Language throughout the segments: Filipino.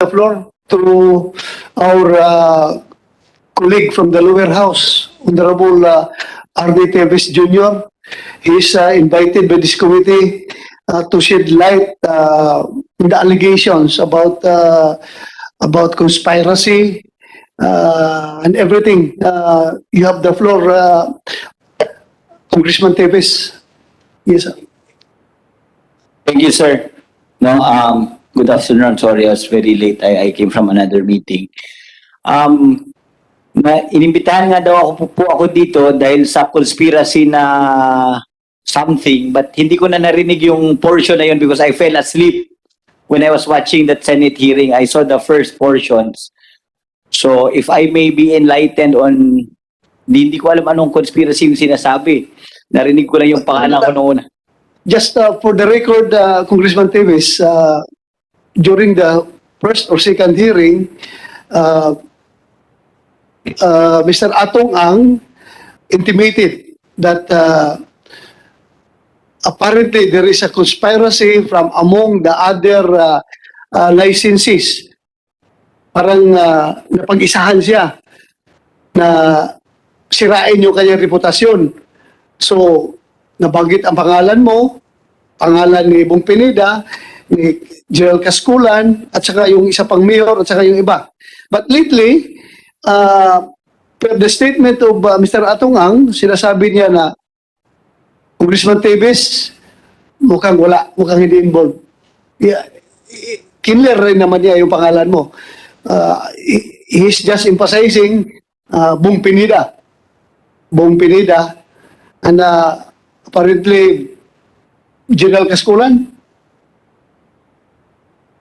the floor to our colleague from the lower house, Honorable R.D. Teves Jr. He is invited by this committee to shed light on the allegations about conspiracy and everything. You have the floor, Congressman Teves. Yes, sir. Thank you, sir. No, good afternoon. Sorry, I was very late. I came from another meeting. Inimbitahan nga daw ako dito dahil sa conspiracy na something, but hindi ko na narinig yung portion na yun because I fell asleep when I was watching that Senate hearing. I saw the first portions. So, if I may be enlightened on, hindi ko alam anong conspiracy yung sinasabi. Narinig ko lang yung pangalan ko noon. Just for the record, Congressman Teves, during the first or second hearing, Mr. Atong Ang intimated that apparently there is a conspiracy from among the other licensees. Parang napag-isahan siya na sirain yung kanyang reputasyon. So, nabanggit ang pangalan mo, pangalan ni Bong Pineda, ni Gerald Casculan, at saka yung isa pang mayor, at saka yung iba. But lately, per the statement of Mr. Atong Ang, sinasabi niya na Congressman Teves, mukhang wala, mukhang hindi involved. Yeah, kinler rin naman niya yung pangalan mo. He's just emphasizing Bong Pineda. Bong Pineda, and apparently, General Casculan?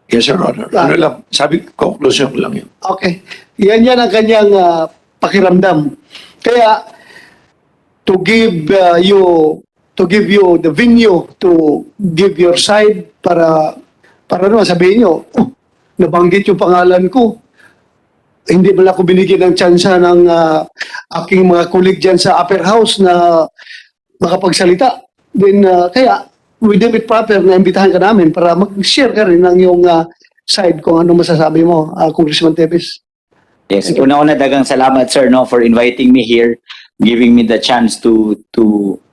Yes, Your Honor. Ano lang, sabi, conclusion ko lang yun. Okay. Yan ang kanyang pakiramdam. Kaya, to give you the venue to give your side para naman sabihin nyo, nabanggit yung pangalan ko. Hindi mo lang ako binigyan ng tsansa ng aking mga colleague dyan sa upper house na makapagsalita. Then, kaya, we deem it proper na imbitahan ka namin para mag-share ka rin ng iyong side kung ano masasabi mo, Congressman Teves. Yes, una-una dagang salamat, sir, no, for inviting me here, giving me the chance to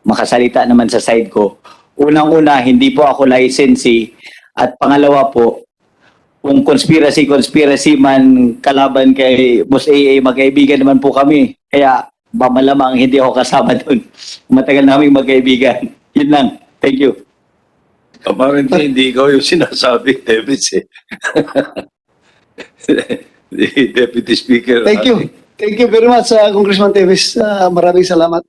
makasalita naman sa side ko. Unang-una, hindi po ako licensee, at pangalawa po, kung conspiracy man kalaban kay Boss AA, magkaibigan naman po kami. Kaya malamang hindi ako kasama doon. Matagal na kaming magkaibigan. Yun lang. Thank you. Apparently, hindi ikaw yung sinasabi, Teves, eh. The Deputy Speaker. Thank you. Thank you very much, Congressman Teves. Maraming salamat.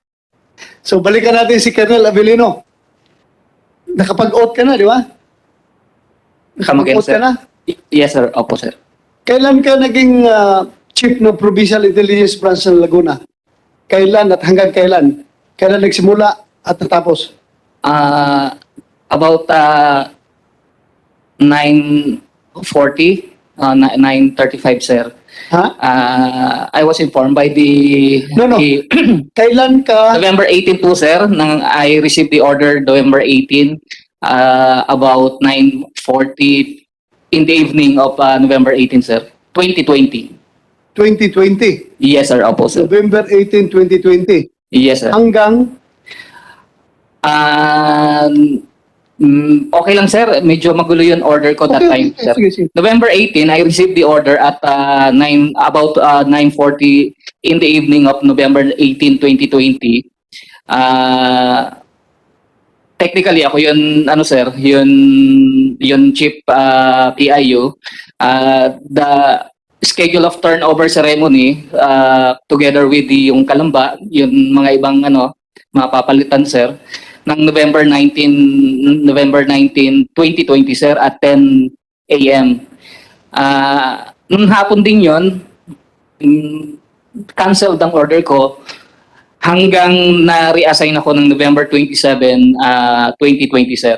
So, balikan natin si Colonel Avelino. Nakapag-oath ka na, di ba? Nakapag-oath ka na? Yes, sir. Opo, sir. Kailan ka naging Chief ng Provincial Intelligence Branch ng Laguna? Kailan at hanggang kailan? Kailan nagsimula at natapos? About 9:40, 9:35, sir. Ha? I was informed by the... No. Kailan ka? November 18 po, sir. I received the order November 18, about 9:40 in the evening of November 18, sir. 2020. 2020. Yes, sir. Opo, sir. November 18, 2020. Yes, sir. Hanggang? Okay lang, sir. Medyo magulo yung order ko that time, sir. Sige. November 18, I received the order at about 9:40 in the evening of November 18, 2020. Technically, ako yun, sir, yun chief PIU. The schedule of turnover ceremony, together with yung Kalamba, yung mga ibang mapapalitan, sir, ng November 19, 2020, sir, at 10 a.m. Nung hapon din yun, canceled ang order ko hanggang na-reassign ako ng November 27, 2020, sir.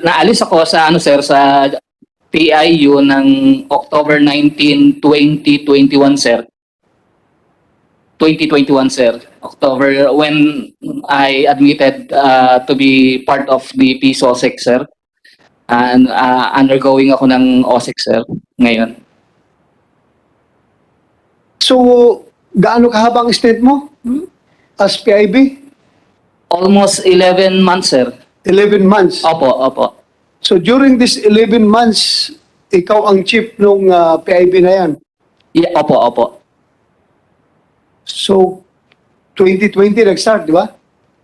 Naalis ako sa sir, sa PIU ng October 19, 2021, sir. 2021, sir. October, when I admitted to be part of the PSOSEC, sir. undergoing ako ng OSEC, sir, ngayon. So, gaano kahaba ang stint mo as PIB? Almost 11 months, sir. 11 months. Opo. So, during this 11 months, ikaw ang chief nung PIB na yan. Yeah, opo. So, 2020 nag-start, di ba?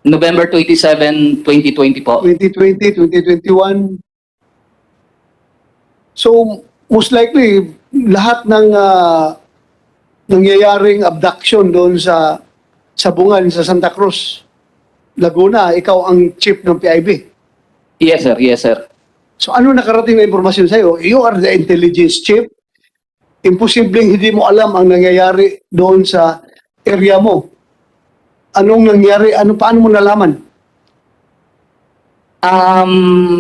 November 27, 2020 po. 2020, 2021. So, most likely, lahat ng nangyayaring abduction doon sa Bungan, sa Santa Cruz, Laguna, ikaw ang chief ng PIB. Yes, sir. So, ano nakarating na impormasyon sa'yo? You are the intelligence chief. Imposibleng hindi mo alam ang nangyayari doon sa area mo. Anong nangyari? Paano mo nalaman?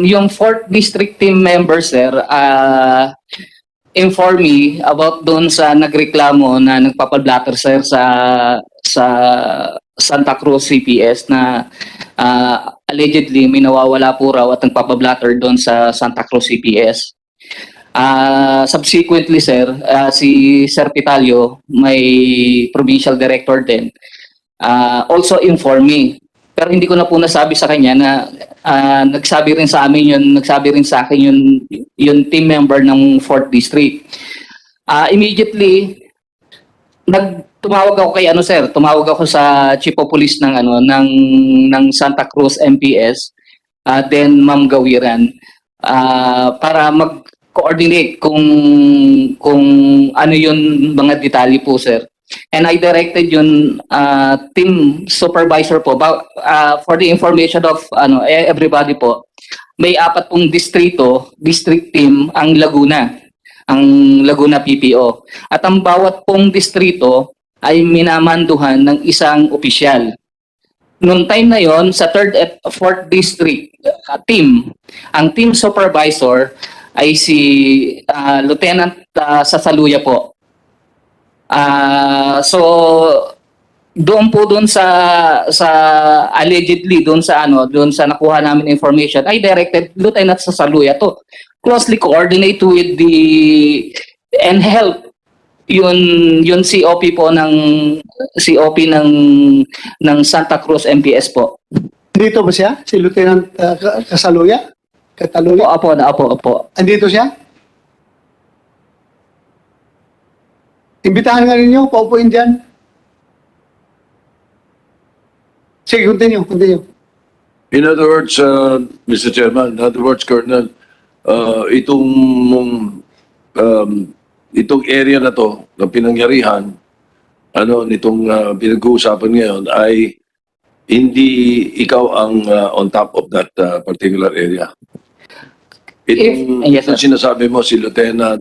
Yung 4th District Team member, sir, inform me about doon sa nagreklamo na nagpapablatter, sir, sa Santa Cruz CPS na allegedly may nawawala po raw at nagpapablatter doon sa Santa Cruz CPS. Subsequently, sir, si Sir Pitalio, may provincial director din, also inform me. Pero hindi ko na po nasabi sa kanya na nagsabi rin sa akin yung team member ng 4th District. Immediately tumawag ako sa Chief of Police ng Santa Cruz MPS, then Ma'am Gawiran, para mag-coordinate kung ano yung mga detalye po, sir. And I directed yung team supervisor po for the information of everybody po. May 4 pong district team ang Laguna PPO. At ang bawat pong distrito ay minamanduhan ng isang opisyal. Noong time na yon sa 3rd at 4th district team, ang team supervisor ay si Lieutenant Sasaluya po. So doon sa allegedly doon sa nakuha namin information, I directed Lieutenant Sasaluya to closely coordinate with and help yun COP po ng Santa Cruz MPS po. Dito ba siya? Si Lieutenant Kasaluya? Kataluya? Opo. Andito siya? Imbitahan nga ninyo, paupuin dyan. Sige, continue. In other words, Mr. Chairman, in other words, Colonel, itong area na to, na pinangyarihan, nitong pinag-uusapan ngayon ay hindi ikaw ang on top of that particular area. Yes, sir. Itong sinasabi mo si Lieutenant,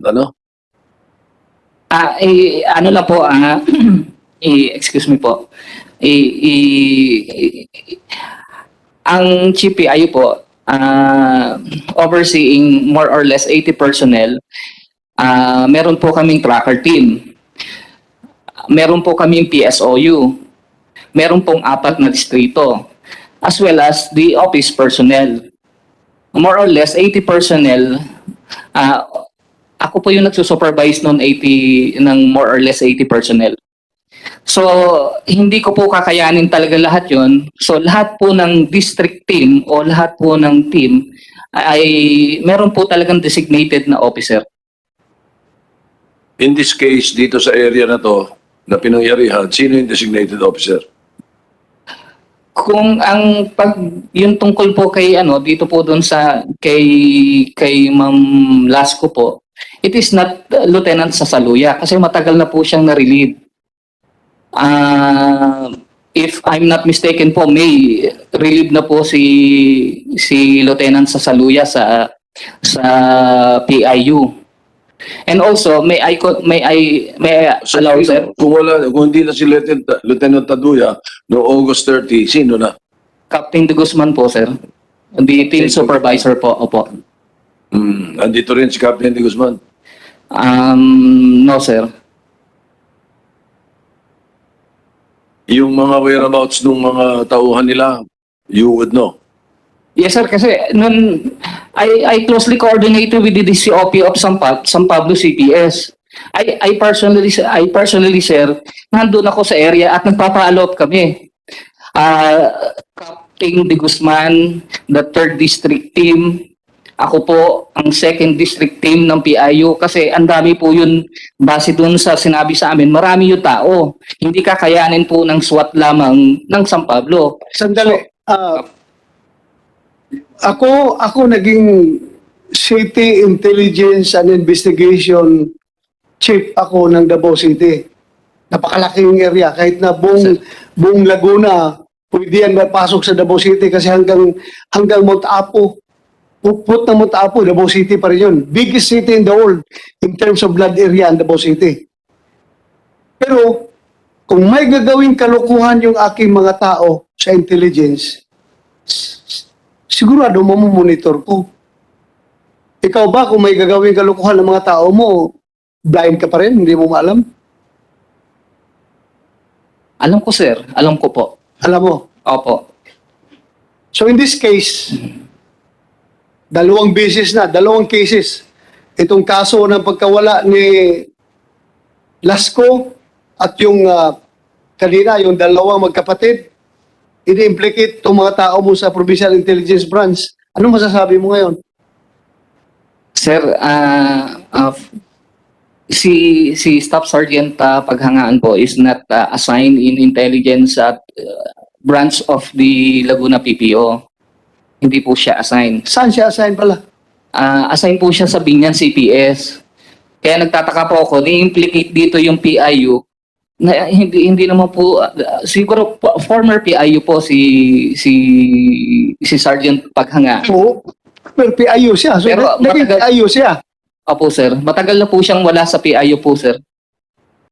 Lang po, excuse me po. Ang GPIU po, overseeing more or less 80 personnel, meron po kaming tracker team. Meron po kaming PSOU. Meron pong 4 na distrito. As well as the office personnel. More or less 80 personnel. Ako po yung nagsusupervise ng more or less 80 personnel. So, hindi ko po kakayanin talaga lahat yon. So, lahat po ng district team o lahat po ng team ay meron po talagang designated na officer. in this case, dito sa area na to, na pinangyarihan, sino yung designated officer? Kung yung tungkol po kay dito po doon sa kay Ma'am Lasco po, it is not Lieutenant Sasaluya kasi matagal na po siyang na-relieve. If I'm not mistaken po, may relieve na po si Lieutenant Sasaluya sa PIU. And also, may I allow, sir? Kung hindi na si Lieutenant Taduya, no August 30, sino na? Captain De Guzman po, sir. The team supervisor po, opo. Andito rin si Captain De Guzman. No, sir. Yung mga whereabouts ng mga tauhan nila, you would know. Yes sir, kasi nun I closely coordinated with the DCOP of San Pablo CPS. I personally sir, nandun ako sa area at nagpapa-allot kami. Captain De Guzman, the 3rd district team. Ako po ang 2nd district team ng PIU kasi ang dami po yun base dun sa sinabi sa amin, marami yung tao. Hindi kakayanin po ng SWAT lamang ng San Pablo. Sandali. Ako naging City Intelligence and Investigation Chief ako ng Davao City. Napakalaking area. Kahit na buong Laguna, pwede yan mapasok sa Davao City kasi hanggang Mount Apo. Puput ng Mount Apo, Davao City pa rin yun. Biggest city in the world in terms of land area in Davao City. Pero, kung may gagawing kalukuhan yung aking mga tao sa intelligence, sigurado mamomonitor ko. Ikaw ba, kung may gagawing kalukuhan ng mga tao mo, blind ka pa rin, hindi mo maalam? Alam ko sir, alam ko po. Alam mo. Opo. So in this case, dalawang cases. Itong kaso ng pagkawala ni Lasco at yung kanina, yung dalawang magkapatid, ini-implicate itong mga tao mo sa Provincial Intelligence Branch. Ano masasabi mo ngayon? Sir, si Staff Sergeant Paghangaan po is not assigned in intelligence at branch of the Laguna PPO. Hindi po siya assigned. Saan siya assign pala? Assigned po siya sa Binyan CPS. Kaya nagtataka po ako, ni-implicate dito yung PIU na hindi naman po siguro former PIU po si Sergeant Paghangaan. Oo. Pero PIU siya. So, Pero naging matagal- PIU siya. Opo sir, matagal na po siyang wala sa PIU po sir.